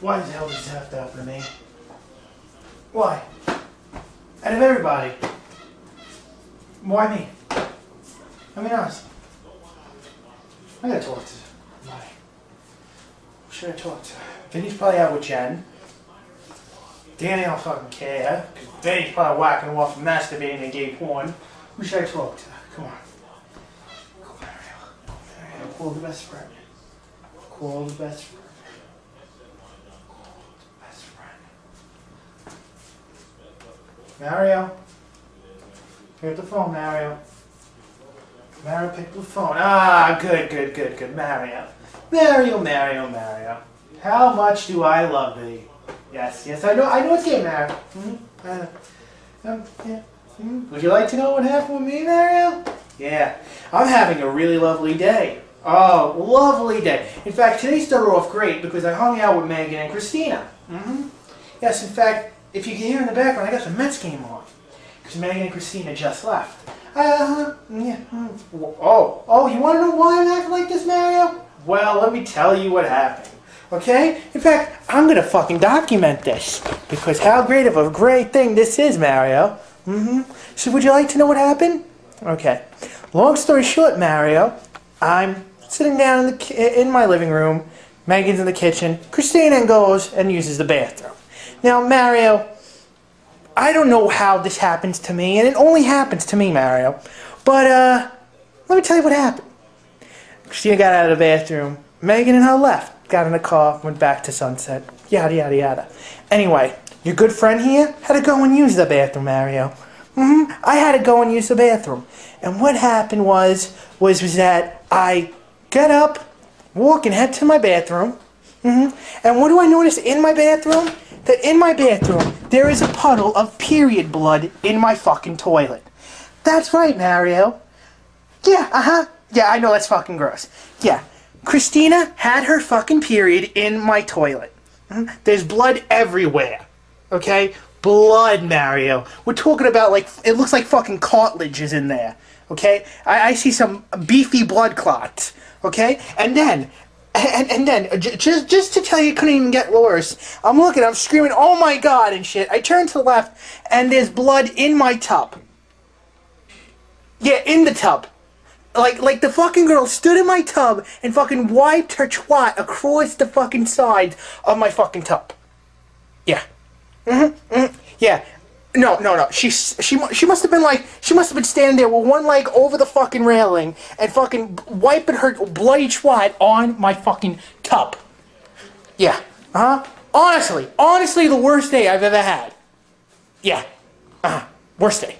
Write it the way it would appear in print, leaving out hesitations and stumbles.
Why the hell does this have to happen to me? Why? Out of everybody. Why me? I mean, honestly. I gotta talk to somebody. Who should I talk to? Vinny's probably out with Jen. Danny don't fucking care. Because Vinny's probably whacking off and masturbating and gay porn. Who should I talk to? Come on. Call Mario. Call the best friend. Call the best friend. Mario? Pick up the phone, Mario. Mario, pick up the phone. Ah, good, Mario. Mario. How much do I love thee? Yes, I know it's game, Mario. Yeah. Would you like to know what happened with me, Mario? Yeah, I'm having a really lovely day. Oh, lovely day. In fact, today started off great because I hung out with Megan and Christina. Yes, in fact, if you can hear in the background, I got the Mets game on. Because Megan and Christina just left. Yeah. Oh, you want to know why I'm acting like this, Mario? Well, let me tell you what happened. Okay? In fact, I'm going to fucking document this. Because how great of a great thing this is, Mario. So would you like to know what happened? Okay. Long story short, Mario, I'm sitting down in my living room. Megan's in the kitchen. Christina goes and uses the bathroom. Now, Mario, I don't know how this happens to me, and it only happens to me, Mario. But, let me tell you what happened. Christina got out of the bathroom. Megan and her left. Got in the car, went back to Sunset. Yada, yada, yada. Anyway, your good friend here had to go and use the bathroom, Mario. I had to go and use the bathroom. And what happened was that I got up, walked and head to my bathroom. And what do I notice in my bathroom? That in my bathroom, there is a puddle of period blood in my fucking toilet. That's right, Mario. Yeah, Yeah, I know that's fucking gross. Yeah, Christina had her fucking period in my toilet. There's blood everywhere. Okay? Blood, Mario. We're talking about, like, it looks like fucking cartilage is in there. Okay? I see some beefy blood clots. Okay? And then, just to tell you it couldn't even get worse, I'm looking, I'm screaming, oh my god, and shit. I turn to the left, and there's blood in my tub. Yeah, in the tub. Like the fucking girl stood in my tub and fucking wiped her twat across the fucking side of my fucking tub. Yeah. Yeah. No. She must have been standing there with one leg over the fucking railing and fucking wiping her bloody twat on my fucking tub. Yeah. Honestly, the worst day I've ever had. Yeah. Worst day.